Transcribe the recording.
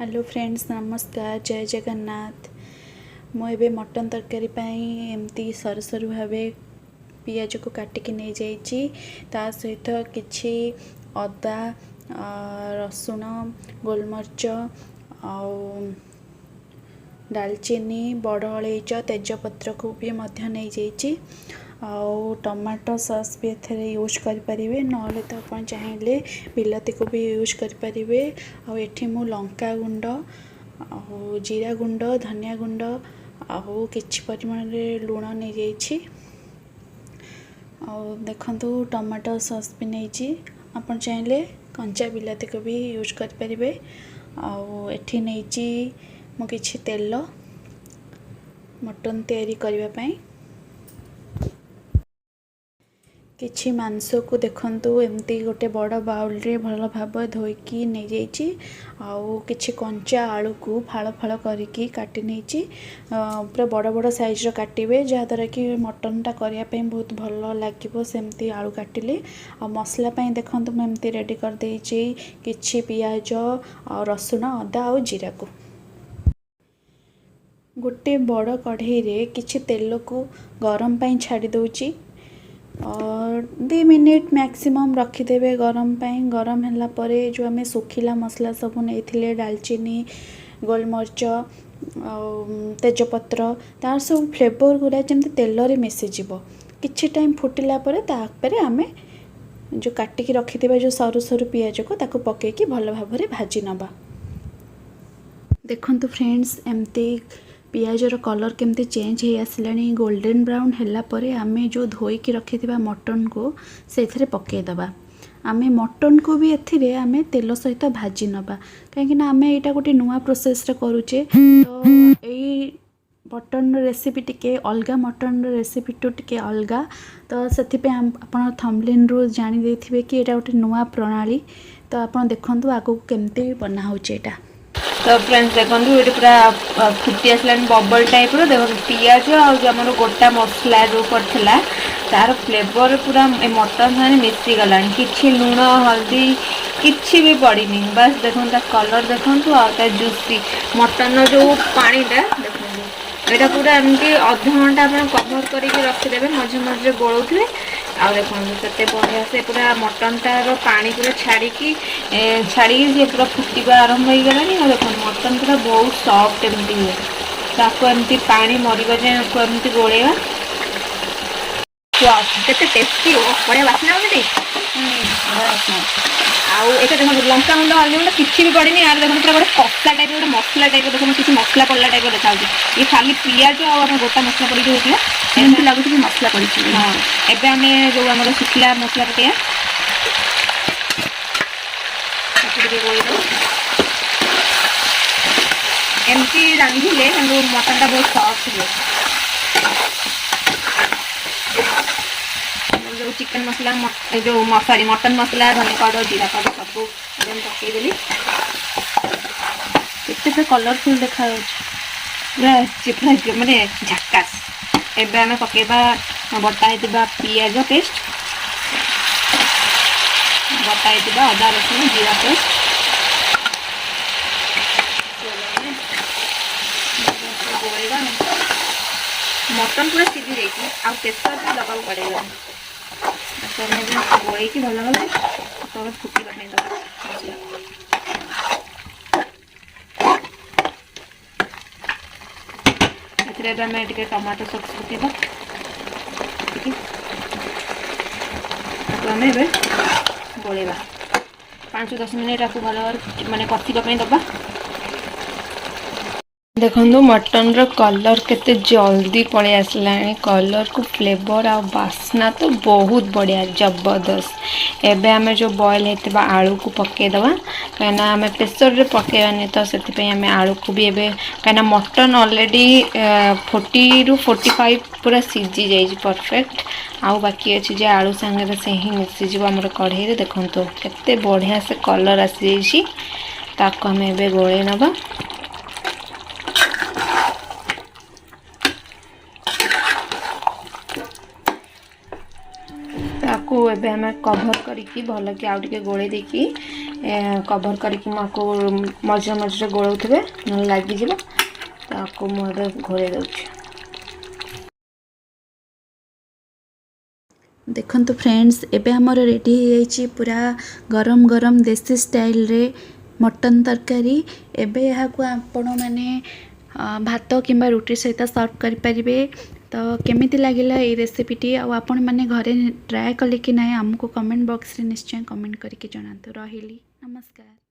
Hello friends, नमस्कार, जय जगन्नाथ। मुझे मटन तरकारी एमती सरू सरू भाव पियाज को काटिकी नहीं जाइए। ता सहित किछि अदा, रसुण, गोलमरीच, डालचीनी, बड़ अलैच, तेजपत्र को भी नहीं जाइए। आउ टमाटो सॉस भी एथरे यूज करें ना तो आप चाहिए बिलाती को भी यूज करें। आठी मु लंका गुंड, जीरा गुंड, धनिया गुंड आउ किछि परिमाण रे लुण नहीं जाइए। देखंतु टमाटो सॉस भी नहीं, आप चाहिए कंचा बिलाती को भी यूज करें। आठी नहीं मु किछि तेल मटन तैयारी करने किछि मांस को देखंतु एमती गोटे बड़ बाउल रे भल भाव धोईकी नहीं जाइए। आउ किछि कंचा आलू को फाड़ फाड़ करिकी काटी नहीं, पूरा बड़ बड़ साइज रो काटिबे जहाँद्वारा कि मटनटा करने बहुत भल लगे। सेमती आलू काटिले आ मसला पाई देखंतु मैं एमती रेडी कर देइछि किछि पियाज आ रसुण, अदा और जीरा को गोटे बड़ कढ़ई रे किछि तेल को गरम पाई छाड़ी दउछि और 2 मिनिट मैक्सिमम रखिदेवे गरम पाई। गरम है परे जो आम सुखिला मसला सब नहीं, डालचीनी, गोलमरीच, तेजपत्र, तार सब फ्लेवर गुरा जमी तेल रे मिसीज किछि टाइम फुटिला परे तापर आम जो काटिकी रखिथिबा जो सरू सरू पियाज को ताको पकेकी भल भाव भाजी नबा। देखंतु फ्रेंड्स, एमती पियाजर कलर केमती चेंज हो आसला, गोल्डन ब्राउन है परे आमे जो धोईकी रखिथिबा मटन को से पकेदबा। आमे मटन को भी एथिरे आमे तेल सहित भाजी नबा, कहीं आमे एटा गोटे नुआ प्रोसेस रे करूचे। तो यही मटन रेसिपी टिके अलगा, मटन रेसिपी टू टिके अलगा। तो से आप थंबनेल रू जानी देथिबे कि एटा गोटे नुआ प्रणाली। तो आप देखंतु आगो केमती बना होचे एटा। तो फ्रेंड्स देखो ये पूरा फुटी आसला बबल टाइप रो। देखो पियाज और गोटा मसला जो पड़ता तार फ्लेवर पूरा मटन सारे मिसी गला, कि लुण हल्दी किसी भी पड़नी। बस देखो कलर देखो आ जूसी मटन जो पानीटा देखो यहाँ पूरा एमती अध घंटा आप कभर करके रखिदेवे, मझे मझे गोलुथे। आ देखो केते बढ़िया से पूरा मटन टार पानी पूरा छाड़ी सी पूरा फुटवा आरंभ हो गला। देखो मटन पूरा बहुत सॉफ्ट एमती हुए, ताको एमती पानी मरिबा जाए एमती गोलेवा। केते टेस्टी हो, बढ़िया बास्ना होती। आउ एटा देखो लंका गुंड, हल्दी गुंड किसी भी पड़नी। यार देखो पूरा गोटे कसा टाइप गोटे मसला टाइप देखो किसी मसला पड़ला टाइप देखा। ये खाली पियाज और गोटा मसला पड़ी होता एमती लगुच कि मसला पड़ी। हाँ एबे आमे जो आम शुखला मसला पकड़ा एमती रांधिले मटनटा बहुत सॉफ्ट हुए। जो चिकन मसला जो सॉरी मटन मसला, धनिया पाउडर, जीरा पाउडर सब पकईदेली। केते कलरफुल देखा पूरा माने झकास। एबे आमे पकेबा बटा हेतिबा पियाज पेस्ट, बटा हेतिबा अदा रसुण जीरा पेस्ट। मटन पूरा सीझी जाइए, आ प्रेसर भी दबा पड़ेगा। गोल भल भाव तब फुटा दबा ए टमाटो सॉस पकेबा। आम गोलेबा 5-10 मिनट आपको भल भाव माने कषिबा दबा। देखो मटन रो कलर केते जल्दी पड़े आसला, कलर को फ्लेवर आ बास्ना तो बहुत बढ़िया जबरदस्त। एबे आमे जो बॉयल हेतिबा आलू को पके दवा, कहीं आमे प्रेशर रे पकेबानी। तो से आमे आलू को भी एबे कहीं मटन ऑलरेडी 40 ରୁ 45 पूरा सीझी जाइए परफेक्ट। आउ बाकी अच्छी जे आलू सांगे से ही मिसीज आम कढ़ई रे। देखो केते बढ़िया से कलर आसी जाइए, ताको आमे एबे गोले नबा। एबे हमें कभर करके भल कि आउ टिके गोले देकी कभर करके आपको मझे मझे गोलाउथे ना लग ताको मुझे घोड़े दूँ। देखंतु फ्रेंड्स एबे हमर रेडी हो पूरा गरम गरम देसी स्टाइल रे मटन तरकारी। एबे यहाँ को आपण मैंने भात किंबा रुटी सहित सर्व कर परिबे। तो केमिति लागिला ये रेसिपीटी आपण मैंने घरे ट्राए कले कि ना आमको कमेंट बॉक्स रे निश्चय कमेंट करके जनातु। रहिली नमस्कार।